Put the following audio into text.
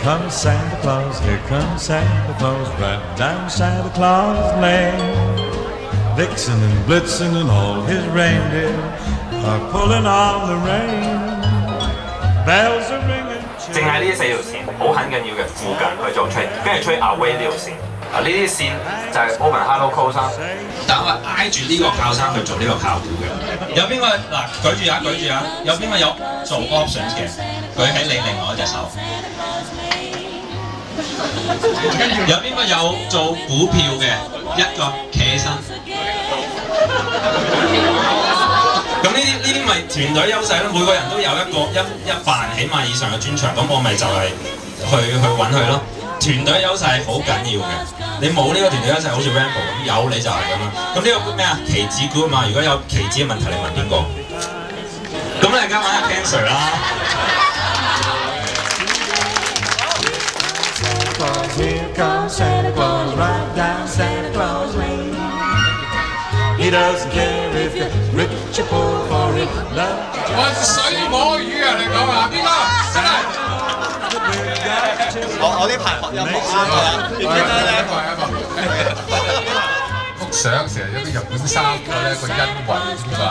comes Santa Claus, here comes Santa Claus, right down Santa Claus Lane. Vixen and Blitzen and all his reindeer are pulling on the rein. Bells are ringing. 淨係呢4條線好很緊要嘅，附近去做吹，跟住吹 away 呢條線。啊，呢啲線就係 open hello close 啦。但我係挨住呢個靠山去做呢個靠鼓嘅。有邊個嗱舉住啊舉住啊？有邊個有做 options 嘅？舉起你另外一隻手。有邊個有做股票嘅？一個企起身。咁呢啲咪團隊優勢咯，每個人都有一扮起碼以上嘅專長，咁我咪就係去揾佢咯。團隊優勢係好緊要嘅，你冇呢個團隊優勢，好似 Rambo 咁，有你就係咁啦。咁呢個咩啊？棋子股啊嘛，如果有棋子嘅問題，你問邊個？咁你而家揾下 Ken Sir 啦。He doesn't care if you're rich or poor for it. 混水摸魚啊！你講啊，邊個？我呢排學音樂啱㗎。幅相成日有啲日本衫咧，個恩惠㗎嘛。